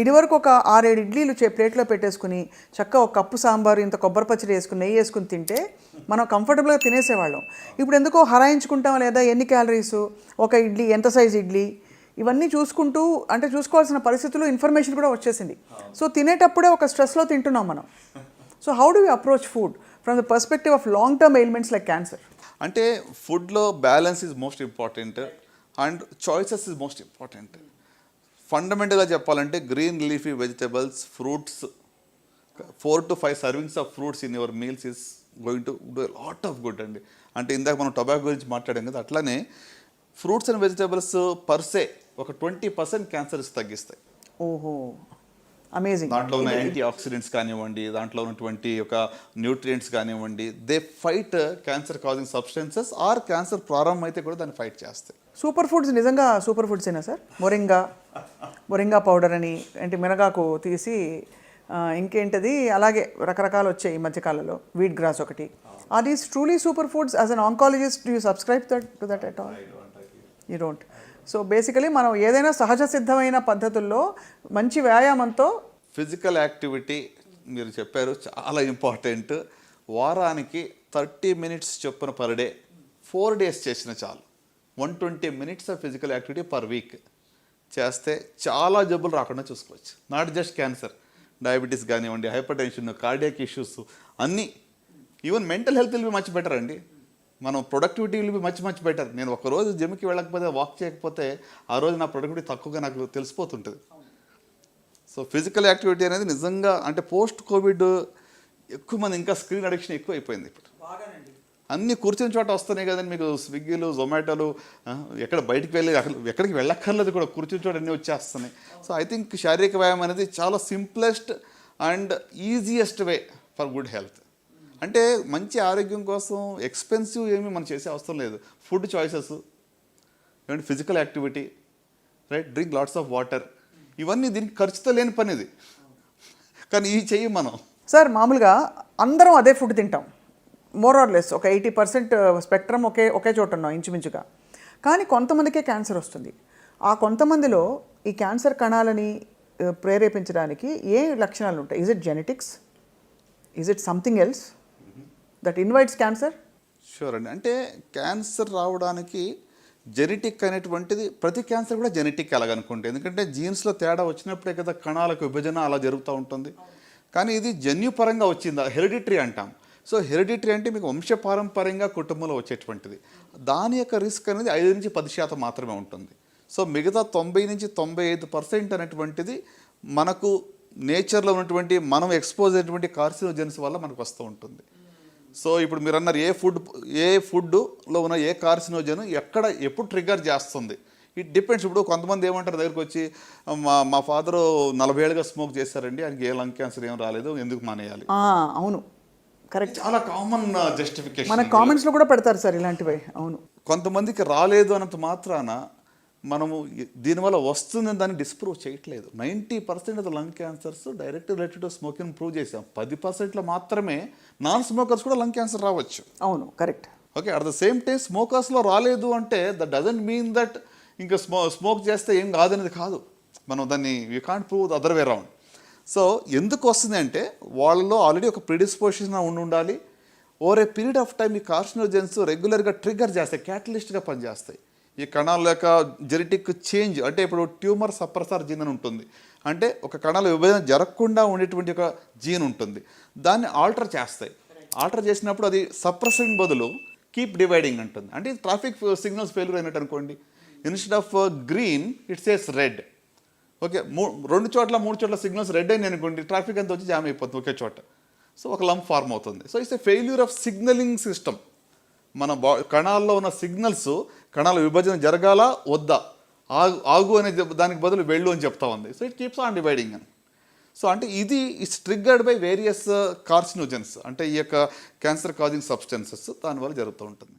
ఇదివరకు ఒక 6-7 ఇడ్లీలు ప్లేట్లో పెట్టేసుకుని చక్కగా ఒక కప్పు సాంబారు ఇంత కొబ్బరి పచ్చడి వేసుకుని నెయ్యి వేసుకుని తింటే మనం కంఫర్టబుల్గా తినేసేవాళ్ళం. ఇప్పుడు ఎందుకో హరాయించుకుంటాం, లేదా ఎన్ని క్యాలరీసు, ఒక ఇడ్లీ ఎంత సైజ్ ఇడ్లీ, ఇవన్నీ చూసుకుంటూ అంటే చూసుకోవాల్సిన పరిస్థితులు ఇన్ఫర్మేషన్ కూడా వచ్చేసింది. సో తినేటప్పుడే ఒక స్ట్రెస్లో తింటున్నాం మనం. So how do you approach food from the perspective of long term ailments like cancer? అంటే ఫుడ్లో balance is most important and choices is most important. ఫండమెంటల్గా చెప్పాలంటే green leafy vegetables, fruits, 4 to 5 servings of fruits in your meals is going to do lot of good అండి. అంటే ఇందాక మనం tobacco గురించి మాట్లాడాం కదా, అట్లానే ఫ్రూట్స్ అండ్ వెజిటబుల్స్ పర్సే ఒక 20% క్యాన్సర్స్ తగ్గిస్తాయి. ఓహో, అమేజింగ్. దాంట్లో ఉన్న యాంటీ ఆక్సిడెంట్స్ కానివ్వండి, దాంట్లో ఉన్నటువంటి ఒక న్యూట్రియంట్స్ కానివ్వండి, they fight cancer causing substances or cancer ప్రారంభం అయితే కూడా దాన్ని ఫైట్ చేస్తాయి. సూపర్ ఫుడ్స్ నిజంగా సూపర్ ఫుడ్సేనా సార్? మొరింగా పౌడర్ అని, అంటే మినగాకు తీసి ఇంకేంటది అలాగే రకరకాలు వచ్చాయి ఈ మధ్యకాలంలో, వీట్ గ్రాస్ ఒకటి. Are these truly super foods? As an oncologist do you subscribe to that at all? You don't. So basically మనం ఏదైనా సహజ సిద్ధమైన పద్ధతుల్లో మంచి వ్యాయామంతో ఫిజికల్ యాక్టివిటీ మీరు చెప్పారు చాలా ఇంపార్టెంట్. వారానికి 30 minutes చొప్పున పర్ డే 4 days చేసిన చాలు. 120 minutes of physical activity per week చేస్తే చాలా జబ్బులు రాకుండా చూసుకోవచ్చు. నాట్ జస్ట్ క్యాన్సర్, డయాబెటీస్ కానివ్వండి, హైపర్ టెన్షన్, కార్డియాక్ ఇష్యూస్ అన్నీ. Even mental health will be much better అండి. మనం productivity will be much better. నేను ఒకరోజు జిమ్కి వెళ్ళకపోతే, వాక్ చేయకపోతే ఆ రోజు నా ప్రొడక్టివిటీ తక్కువగా నాకు తెలిసిపోతుంటుంది. సో ఫిజికల్ యాక్టివిటీ అనేది నిజంగా అంటే పోస్ట్ కోవిడ్ ఎక్కువ మంది ఇంకా స్క్రీన్ అడిక్షన్ ఎక్కువ అయిపోయింది. ఇప్పుడు అన్నీ కూర్చుని చోట వస్తున్నాయి కదండి మీకు, స్విగ్గీలు, జొమాటోలు, ఎక్కడ బయటికి వెళ్ళి ఎక్కడికి వెళ్ళక్కర్లేదు కూడా, కూర్చుని చోట అన్నీ వచ్చేస్తున్నాయి. సో ఐ థింక్ శారీరక వ్యాయామం అనేది చాలా simplest and easiest way for good health. అంటే మంచి ఆరోగ్యం కోసం ఎక్స్పెన్సివ్ ఏమీ మనం చేసే అవసరం లేదు. ఫుడ్ చాయిసెస్, ఏమంటే physical activity, right, drink lots of water, ఇవన్నీ దీనికి ఖర్చుతో లేని పని ఇది. కానీ ఇవి చెయ్యం మనం. సార్ మామూలుగా అందరం అదే ఫుడ్ తింటాం, మోర్ ఆర్ లెస్ ఒక 80% స్పెక్ట్రమ్ ఒకే చోట ఉన్నాం ఇంచుమించుగా. కానీ కొంతమందికే క్యాన్సర్ వస్తుంది. ఆ కొంతమందిలో ఈ క్యాన్సర్ కణాలని ప్రేరేపించడానికి ఏ లక్షణాలు ఉంటాయి? Is it genetics? Is it something else that invites cancer? Sure అండి. అంటే క్యాన్సర్ రావడానికి జెనెటిక్ అనేటువంటిది, ప్రతి క్యాన్సర్ కూడా జెనెటిక్ అలాగనుకుంటే, ఎందుకంటే జీన్స్లో తేడా వచ్చినప్పుడే కదా కణాలకు విభజన అలా జరుగుతూ ఉంటుంది. కానీ ఇది జన్యుపరంగా వచ్చిందా, హెరిడిటరీ అంటాం. సో హెరిడిటరీ అంటే మీకు వంశపారంపర్యంగా కుటుంబంలో వచ్చేటువంటిది. దాని యొక్క రిస్క్ అనేది 5 నుంచి 10% మాత్రమే ఉంటుంది. సో మిగతా 90 నుంచి 95% అనేటువంటిది మనకు నేచర్లో ఉన్నటువంటి మనం ఎక్స్పోజ్ అయినటువంటి కార్సినోజెన్స్ వల్ల మనకు వస్తూ ఉంటుంది. సో ఇప్పుడు మీరు అన్నారు ఏ ఫుడ్లో ఉన్న ఏ కార్సినోజన్ ఎక్కడ ఎప్పుడు ట్రిగ్గర్ చేస్తుంది, ఇట్ డిపెండ్స్. ఇప్పుడు కొంతమంది ఏమంటారు దగ్గరికి వచ్చి, మా ఫాదరు 40 ఏళ్ళుగా స్మోక్ చేశారండి, ఆయనకి ఏ లంగ్ క్యాన్సర్ ఏం రాలేదు, ఎందుకు మానేయాలి? అవును, కరెక్ట్. చాలా కామన్ జస్టిఫికేషన్ మన కామెంట్స్లో కూడా పెడతారు సార్ ఇలాంటివి. అవును, కొంతమందికి రాలేదు అన్నంత మాత్రాన మనము దీనివల్ల వస్తుందని దాన్ని డిస్ప్రూవ్ చేయట్లేదు. 90% of the lung cancers direct related to smoking prove చేసాం. 10%లో మాత్రమే నాన్ స్మోకర్స్ కూడా లంగ్ క్యాన్సర్ రావచ్చు. అవును, correct. Okay, at the same time స్మోకర్స్లో రాలేదు అంటే దట్ డజంట్ మీన్ దట్ ఇంకా స్మోక్ చేస్తే ఏం కాదనేది కాదు. మనం దాన్ని you can't prove the other way round. So ఎందుకు వస్తుంది అంటే వాళ్ళలో ఆల్రెడీ ఒక ప్రిడిస్పోజిషన్ ఉండాలి. Over a period of time ఈ కార్సినోజెన్స్ రెగ్యులర్గా ట్రిగ్గర్ చేస్తాయి, క్యాటలిస్ట్గా పనిచేస్తాయి. ఈ కణాల యొక్క జెనెటిక్ చేంజ్ అంటే ఇప్పుడు ట్యూమర్ సప్రెసర్ జీన్ అని ఉంటుంది. అంటే ఒక కణాల విభజన జరగకుండా ఉండేటువంటి ఒక జీన్ ఉంటుంది, దాన్ని ఆల్టర్ చేస్తాయి. ఆల్టర్ చేసినప్పుడు అది సప్రెషన్ బదులు కీప్ డివైడింగ్ ఉంటుంది. అంటే ట్రాఫిక్ సిగ్నల్స్ ఫెయిల్యూర్ అయినట్టు అనుకోండి. Instead of green it says red. Okay, 2 చోట్ల 3 చోట్ల సిగ్నల్స్ రెడ్ అయినాయి అనుకోండి, ట్రాఫిక్ అంతా వచ్చి జామ్ అయిపోతుంది ఒకే చోట. సో ఒక లంప్ ఫార్మ్ అవుతుంది. So it's a failure of signalling system. మన కణాల్లో ఉన్న సిగ్నల్స్, కణాల విభజన జరగాల వద్దా, ఆగు అనే దానికి బదులు వెళ్ళు అని చెప్తా ఉంది. So it keeps on dividing అని. సో అంటే ఇది it's triggered by various carcinogens, అంటే ఈ యొక్క క్యాన్సర్ కాజింగ్ సబ్స్టెన్సెస్, దానివల్ల జరుగుతూ ఉంటుంది.